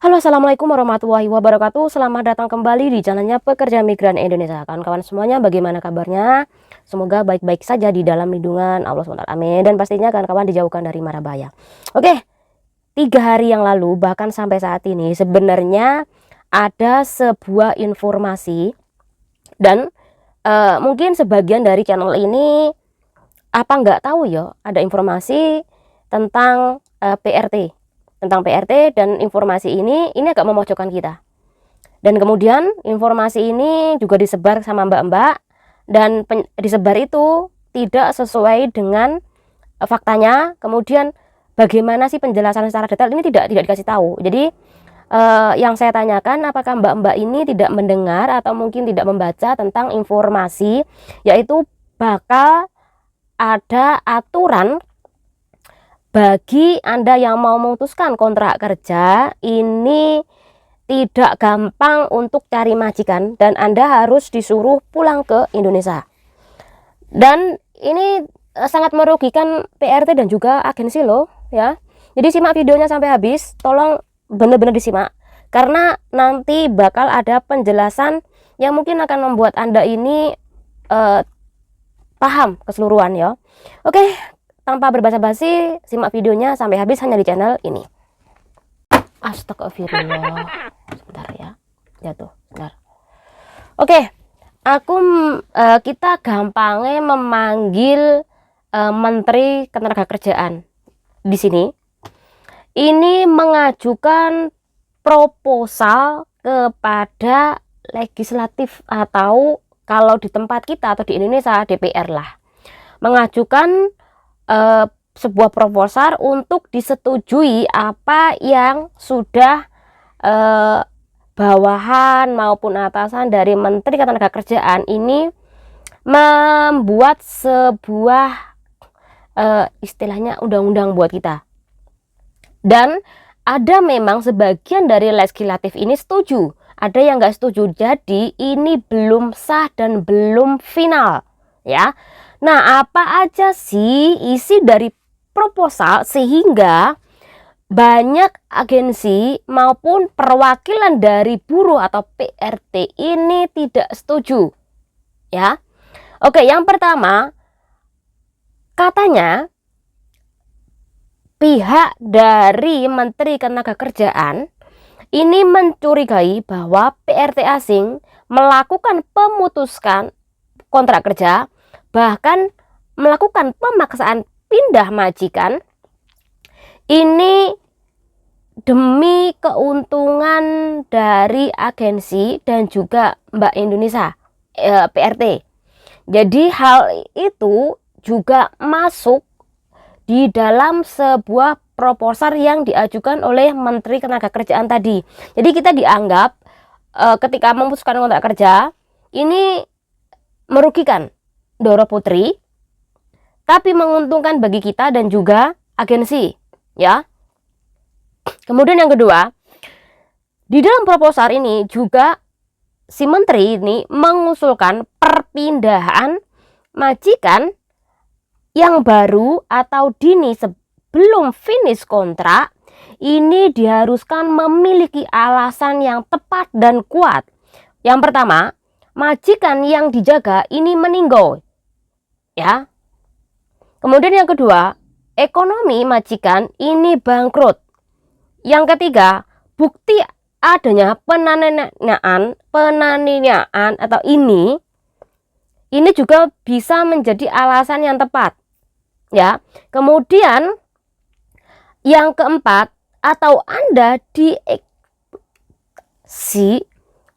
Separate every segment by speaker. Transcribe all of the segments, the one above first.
Speaker 1: Halo, assalamualaikum warahmatullahi wabarakatuh. Selamat datang kembali di channelnya Pekerja Migran Indonesia. Kawan-kawan semuanya, bagaimana kabarnya? Semoga baik-baik saja di dalam lindungan Allah SWT. Amin. Dan pastinya kawan-kawan dijauhkan dari mara bahaya. Oke, 3 hari yang lalu bahkan sampai saat ini sebenarnya ada sebuah informasi dan mungkin sebagian dari channel ini nggak tahu ya, ada informasi tentang PRT. Tentang PRT, dan informasi ini agak memojokkan kita. Dan kemudian informasi ini juga disebar sama mbak-mbak, dan disebar itu tidak sesuai dengan faktanya. Kemudian bagaimana sih penjelasan secara detail ini tidak dikasih tahu. Jadi yang saya tanyakan, apakah mbak-mbak ini tidak mendengar atau mungkin tidak membaca tentang informasi, yaitu bakal ada aturan bagi Anda yang mau memutuskan kontrak kerja ini tidak gampang untuk cari majikan dan Anda harus disuruh pulang ke Indonesia. Dan ini sangat merugikan PRT dan juga agensi loh ya. Jadi simak videonya sampai habis, tolong benar-benar disimak karena nanti bakal ada penjelasan yang mungkin akan membuat Anda ini paham keseluruhan ya. Oke, tanpa berbasa-basi, simak videonya sampai habis hanya di channel ini. Astagfirullah. Sebentar ya. Jatuh. Sebentar. Oke. Kita gampangnya memanggil Menteri Ketenagakerjaan di sini. Ini mengajukan proposal kepada legislatif atau kalau di tempat kita atau di Indonesia DPR lah. Mengajukan sebuah proposal untuk disetujui apa yang sudah bawahan maupun atasan dari Menteri Ketenagakerjaan ini membuat sebuah istilahnya undang-undang buat kita. Dan ada memang sebagian dari legislatif ini setuju, ada yang nggak setuju. Jadi ini belum sah dan belum final ya. Nah, apa aja sih isi dari proposal sehingga banyak agensi maupun perwakilan dari buruh atau PRT ini tidak setuju ya. Oke, yang pertama, katanya pihak dari Menteri Ketenagakerjaan ini mencurigai bahwa PRT asing melakukan pemutusan kontrak kerja, bahkan melakukan pemaksaan pindah majikan ini demi keuntungan dari agensi dan juga Mbak Indonesia PRT. Jadi hal itu juga masuk di dalam sebuah proposal yang diajukan oleh Menteri Ketenagakerjaan tadi. Jadi kita dianggap ketika memutuskan kontrak kerja ini merugikan Doro Putri, tapi menguntungkan bagi kita dan juga agensi ya. Kemudian yang kedua, di dalam proposal ini juga si menteri ini mengusulkan perpindahan majikan yang baru atau dini sebelum finish kontrak ini diharuskan memiliki alasan yang tepat dan kuat. Yang pertama, majikan yang dijaga ini meninggal ya. Kemudian yang kedua, ekonomi majikan ini bangkrut. Yang ketiga, bukti adanya penaniayaan atau ini juga bisa menjadi alasan yang tepat ya. Kemudian yang keempat, atau Anda dieksekusi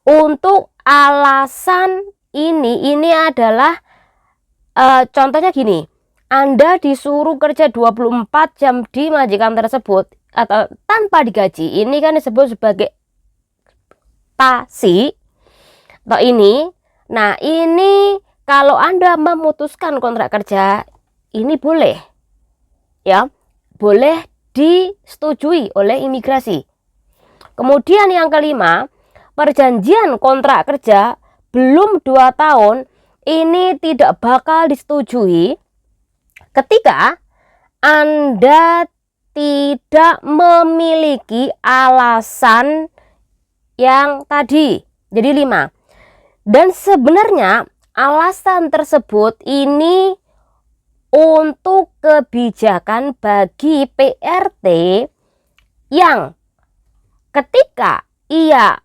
Speaker 1: untuk alasan ini adalah contohnya gini, Anda disuruh kerja 24 jam di majikan tersebut atau tanpa digaji, ini kan disebut sebagai eksploitasi atau ini. Nah, ini kalau Anda memutuskan kontrak kerja ini boleh ya, boleh disetujui oleh imigrasi. Kemudian yang kelima, perjanjian kontrak kerja belum 2 tahun ini tidak bakal disetujui ketika Anda tidak memiliki alasan yang tadi. Jadi 5. Dan sebenarnya alasan tersebut ini untuk kebijakan bagi PRT yang ketika ia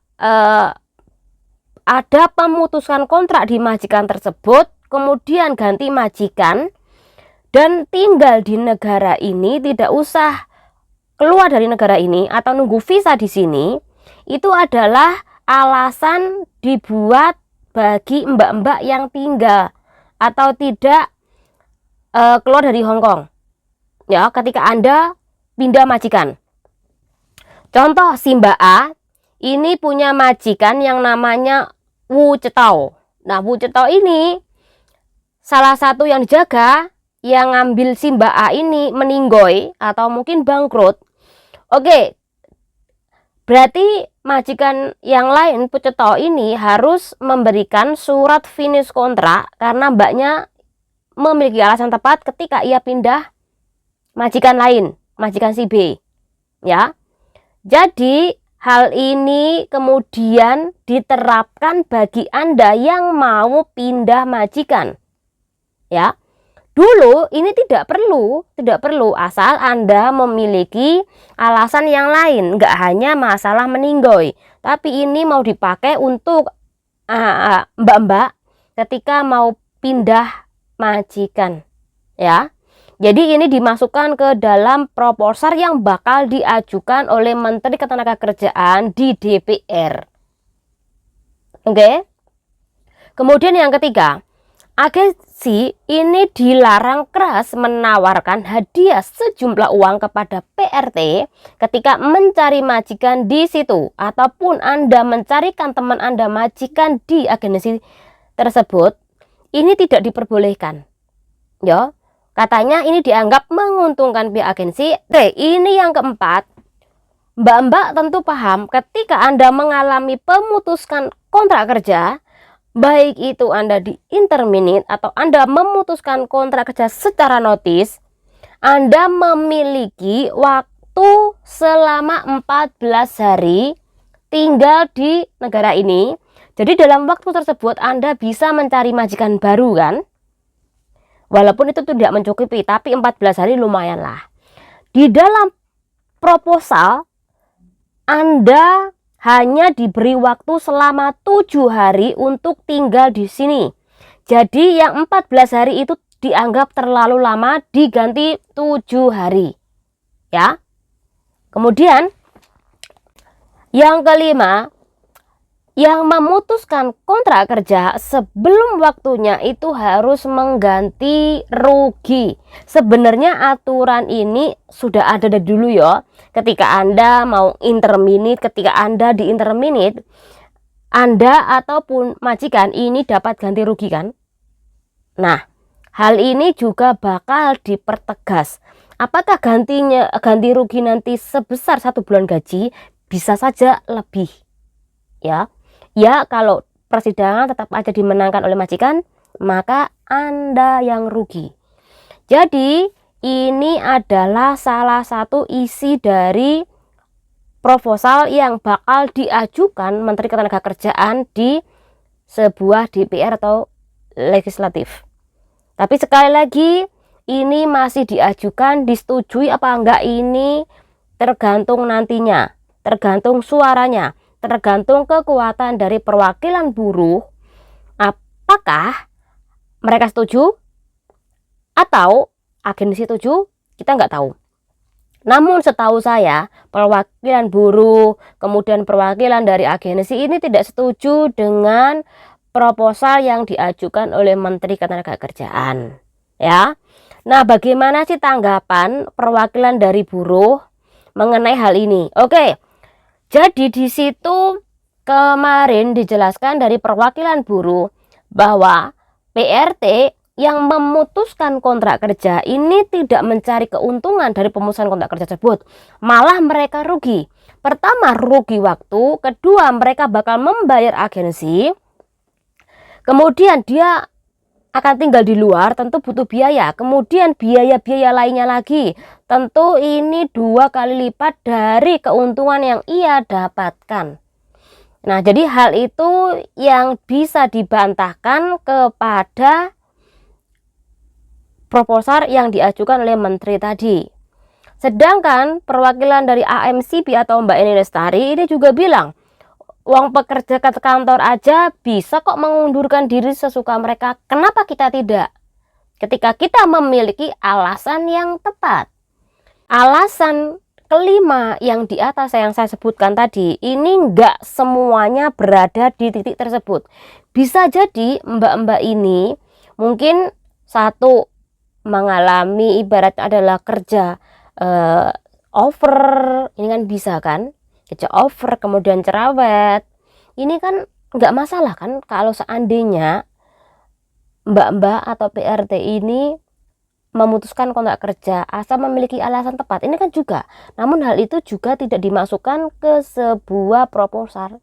Speaker 1: ada pemutusan kontrak di majikan tersebut, kemudian ganti majikan dan tinggal di negara ini, tidak usah keluar dari negara ini atau nunggu visa di sini, itu adalah alasan dibuat bagi mbak-mbak yang tinggal atau tidak keluar dari Hong Kong. Ya, ketika Anda pindah majikan. Contoh, si Mbak A ini punya majikan yang namanya Wu Cetau. Nah, Wu Cetau ini salah satu yang dijaga, yang ngambil si Mbak A ini meninggoy atau mungkin bangkrut. Oke, berarti majikan yang lain, Wu Cetau ini harus memberikan surat finish kontrak karena mbaknya memiliki alasan tepat ketika ia pindah majikan lain, majikan si B. Ya. Jadi hal ini kemudian diterapkan bagi Anda yang mau pindah majikan. Ya. Dulu ini tidak perlu asal Anda memiliki alasan yang lain, nggak hanya masalah meninggoy, tapi ini mau dipakai untuk mbak-mbak ketika mau pindah majikan, ya. Jadi ini dimasukkan ke dalam proposal yang bakal diajukan oleh Menteri Ketenagakerjaan di DPR. Oke. Kemudian yang ketiga, agensi ini dilarang keras menawarkan hadiah sejumlah uang kepada PRT ketika mencari majikan di situ, ataupun Anda mencarikan teman Anda majikan di agensi tersebut. Ini tidak diperbolehkan. Ya, katanya ini dianggap menguntungkan pihak agensi. Ini yang keempat. Mbak-mbak tentu paham ketika Anda mengalami pemutuskan kontrak kerja, baik itu Anda di interminate atau Anda memutuskan kontrak kerja secara notis, Anda memiliki waktu selama 14 hari tinggal di negara ini. Jadi dalam waktu tersebut Anda bisa mencari majikan baru kan? Walaupun itu tidak mencukupi, tapi 14 hari lumayan lah. Di dalam proposal Anda hanya diberi waktu selama 7 hari untuk tinggal di sini. Jadi yang 14 hari itu dianggap terlalu lama, diganti 7 hari. Ya. Kemudian yang kelima, yang memutuskan kontrak kerja sebelum waktunya itu harus mengganti rugi. Sebenarnya aturan ini sudah ada dari dulu ya. Ketika Anda mau interminate, ketika Anda di interminate, Anda ataupun majikan ini dapat ganti rugi kan? Nah, hal ini juga bakal dipertegas. Apakah ganti rugi nanti sebesar 1 bulan gaji? Bisa saja lebih. Ya, kalau persidangan tetap aja dimenangkan oleh majikan, maka Anda yang rugi. Jadi ini adalah salah satu isi dari proposal yang bakal diajukan Menteri Ketenagakerjaan di sebuah DPR atau legislatif. Tapi sekali lagi, ini masih diajukan, disetujui apa enggak ini tergantung nantinya, tergantung suaranya, tergantung kekuatan dari perwakilan buruh. Apakah mereka setuju atau agensi setuju, kita nggak tahu. Namun setahu saya, perwakilan buruh, kemudian perwakilan dari agensi ini tidak setuju dengan proposal yang diajukan oleh Menteri Ketenagakerjaan. Ya. Nah, bagaimana sih tanggapan perwakilan dari buruh mengenai hal ini? Oke. Jadi di situ kemarin dijelaskan dari perwakilan buruh bahwa PRT yang memutuskan kontrak kerja ini tidak mencari keuntungan dari pemutusan kontrak kerja tersebut, malah mereka rugi. Pertama, rugi waktu, kedua mereka bakal membayar agensi, kemudian akan tinggal di luar tentu butuh biaya. Kemudian biaya-biaya lainnya lagi, tentu ini 2 kali lipat dari keuntungan yang ia dapatkan. Nah, jadi hal itu yang bisa dibantahkan kepada proposal yang diajukan oleh menteri tadi. Sedangkan perwakilan dari AMCB atau Mbak Eni Lestari ini juga bilang, uang pekerja ke kantor aja bisa kok mengundurkan diri sesuka mereka. Kenapa kita tidak? Ketika kita memiliki alasan yang tepat. Alasan kelima yang di atas yang saya sebutkan tadi, ini enggak semuanya berada di titik tersebut. Bisa jadi mbak-mbak ini mungkin satu mengalami ibaratnya adalah kerja over, ini kan bisa kan, kerja over kemudian cerewet. Ini kan enggak masalah kan kalau seandainya mbak-mbak atau PRT ini memutuskan kontrak kerja asal memiliki alasan tepat. Ini kan juga, namun hal itu juga tidak dimasukkan ke sebuah proposal,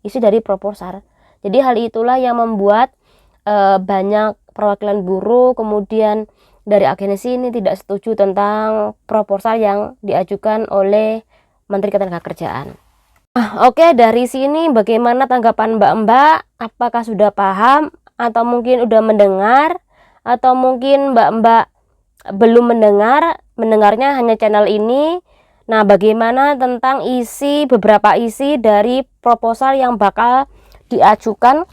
Speaker 1: isi dari proposal. Jadi hal itulah yang membuat banyak perwakilan buruh kemudian dari agensi ini tidak setuju tentang proposal yang diajukan oleh Menteri Ketenagakerjaan. Oke, dari sini bagaimana tanggapan mbak-mbak? Apakah sudah paham atau mungkin udah mendengar atau mungkin mbak-mbak belum mendengarnya hanya channel ini? Nah, bagaimana tentang beberapa isi dari proposal yang bakal diajukan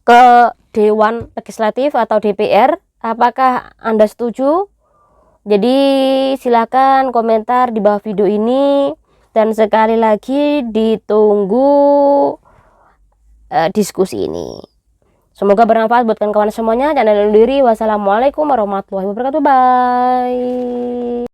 Speaker 1: ke Dewan Legislatif atau DPR? Apakah Anda setuju? Jadi silakan komentar di bawah video ini, dan sekali lagi ditunggu diskusi ini. Semoga bermanfaat buat kawan-kawan semuanya. Jangan lupa diri. Wassalamualaikum warahmatullahi wabarakatuh. Bye.